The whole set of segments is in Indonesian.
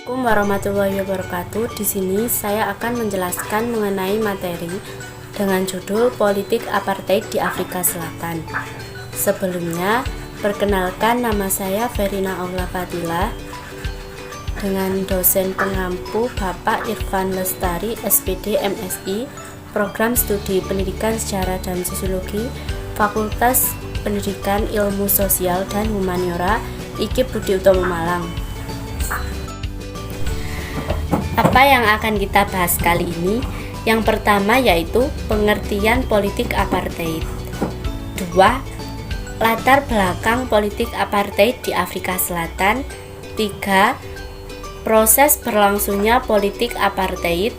Assalamualaikum warahmatullahi wabarakatuh. Di sini saya akan menjelaskan mengenai materi dengan judul Politik Apartheid di Afrika Selatan. Sebelumnya, perkenalkan nama saya Verina Aula Fadila dengan dosen pengampu Bapak Irfan Lestari, SPD MSI, Program Studi Pendidikan Sejarah dan Sosiologi, Fakultas Pendidikan Ilmu Sosial dan Humaniora, IKIP Budi Utomo Malang. Apa yang akan kita bahas kali ini? Yang pertama yaitu pengertian politik apartheid. 2. Latar belakang politik apartheid di Afrika Selatan. 3. Proses berlangsungnya politik apartheid.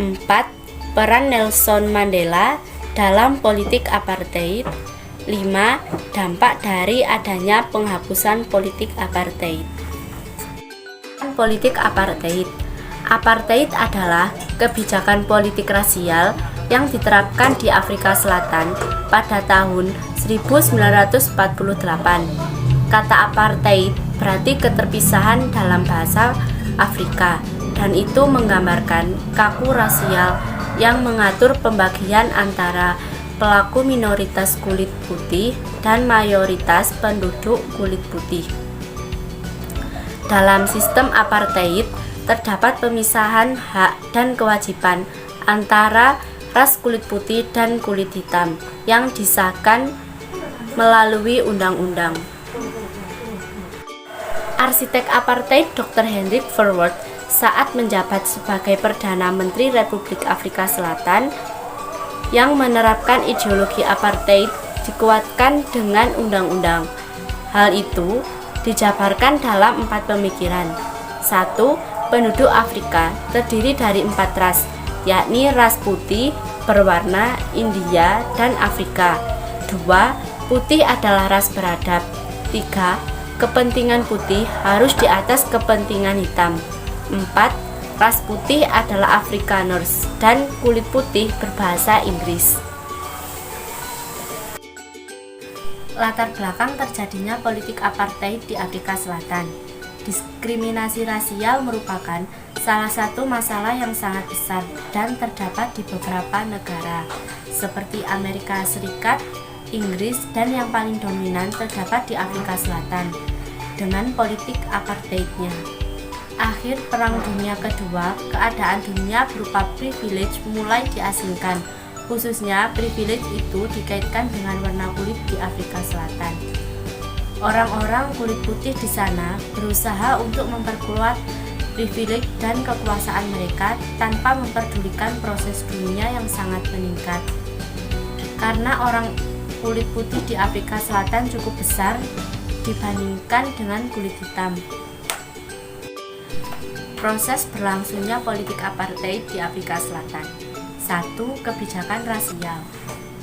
4. Peran Nelson Mandela dalam politik apartheid. 5. Dampak dari adanya penghapusan politik apartheid. Politik apartheid. Apartheid adalah kebijakan politik rasial yang diterapkan di Afrika Selatan pada tahun 1948. Kata apartheid berarti keterpisahan dalam bahasa Afrika, dan itu menggambarkan kaku rasial yang mengatur pembagian antara pelaku minoritas kulit putih dan mayoritas penduduk kulit putih. Dalam sistem apartheid terdapat pemisahan hak dan kewajiban antara ras kulit putih dan kulit hitam yang disahkan melalui undang-undang. Arsitek apartheid Dr. Hendrik Verwoerd saat menjabat sebagai Perdana Menteri Republik Afrika Selatan yang menerapkan ideologi apartheid dikuatkan dengan undang-undang. Hal itu dijabarkan dalam 4 pemikiran. 1. Penduduk Afrika terdiri dari 4 ras, yakni ras putih, berwarna, India, dan Afrika. 2. Putih adalah ras beradab. 3. Kepentingan putih harus di atas kepentingan hitam. 4. Ras putih adalah Afrikaners dan kulit putih berbahasa Inggris. Latar belakang terjadinya politik apartheid di Afrika Selatan. Diskriminasi rasial merupakan salah satu masalah yang sangat besar dan terdapat di beberapa negara seperti Amerika Serikat, Inggris, dan yang paling dominan terdapat di Afrika Selatan dengan politik apartheidnya. Akhir Perang Dunia Kedua, keadaan dunia berupa privilege mulai diasingkan, khususnya privilege itu dikaitkan dengan warna kulit di Afrika Selatan. Orang-orang kulit putih di sana berusaha untuk memperkuat privilege dan kekuasaan mereka tanpa memperdulikan proses dunia yang sangat meningkat. Karena orang kulit putih di Afrika Selatan cukup besar dibandingkan dengan kulit hitam. Proses berlangsungnya politik apartheid di Afrika Selatan. 1. Kebijakan rasial.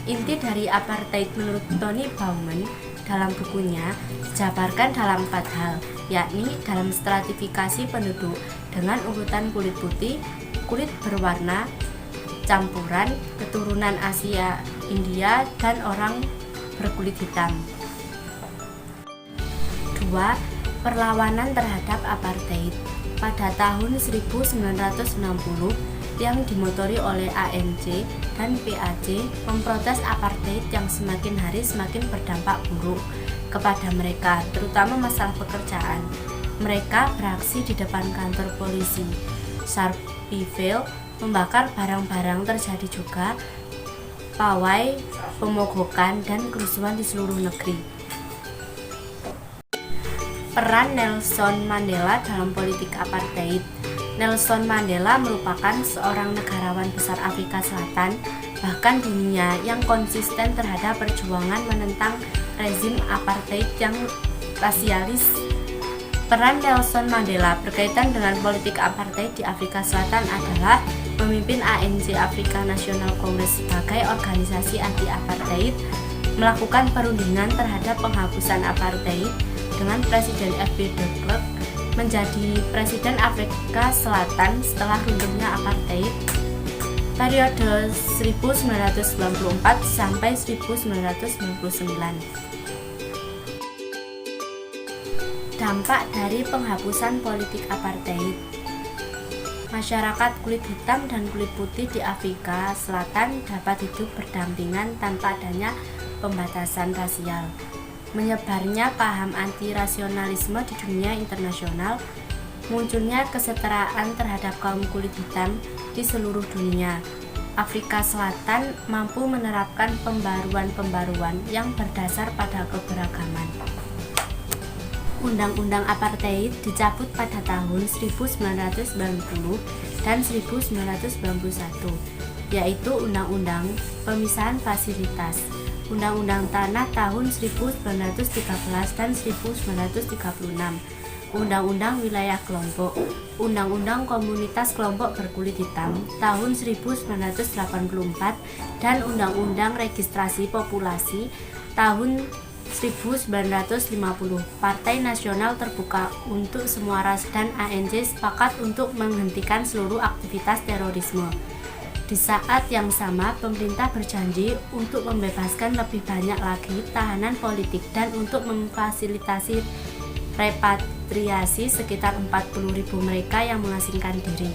Inti dari apartheid menurut Tony Bauman dalam bukunya dijabarkan dalam 4 hal, yakni dalam stratifikasi penduduk dengan urutan kulit putih, kulit berwarna, campuran, keturunan Asia, India, dan orang berkulit hitam. 2. Perlawanan terhadap apartheid. Pada tahun 1960 yang dimotori oleh ANC dan PAC memprotes apartheid yang semakin hari semakin berdampak buruk kepada mereka, terutama masalah pekerjaan. Mereka beraksi di depan kantor polisi Sharpeville, membakar barang-barang, terjadi juga pawai, pemogokan, dan kerusuhan di seluruh negeri. Peran Nelson Mandela dalam politik apartheid. Nelson Mandela merupakan seorang negarawan besar Afrika Selatan, bahkan dunia, yang konsisten terhadap perjuangan menentang rezim apartheid yang rasialis. Peran Nelson Mandela berkaitan dengan politik apartheid di Afrika Selatan adalah memimpin ANC African National Congress sebagai organisasi anti-apartheid, melakukan perundingan terhadap penghapusan apartheid dengan Presiden F.W. de Klerk menjadi Presiden Afrika Selatan setelah runtuhnya apartheid periode 1994 sampai 1999. Dampak dari penghapusan politik apartheid. Masyarakat kulit hitam dan kulit putih di Afrika Selatan dapat hidup berdampingan tanpa adanya pembatasan rasial. Menyebarnya paham anti-rasionalisme di dunia internasional, munculnya kesetaraan terhadap kaum kulit hitam di seluruh dunia. Afrika Selatan mampu menerapkan pembaruan-pembaruan yang berdasar pada keberagaman. Undang-undang Apartheid dicabut pada tahun 1990 dan 1991, yaitu Undang-Undang Pemisahan Fasilitas, Undang-Undang Tanah tahun 1913 dan 1936, Undang-Undang Wilayah Kelompok, Undang-Undang Komunitas Kelompok Berkulit Hitam tahun 1984, dan Undang-Undang Registrasi Populasi tahun 1950. Partai Nasional Terbuka untuk Semua Ras dan ANC sepakat untuk menghentikan seluruh aktivitas terorisme. Di saat yang sama, pemerintah berjanji untuk membebaskan lebih banyak lagi tahanan politik dan untuk memfasilitasi repatriasi sekitar 40.000 mereka yang mengasingkan diri.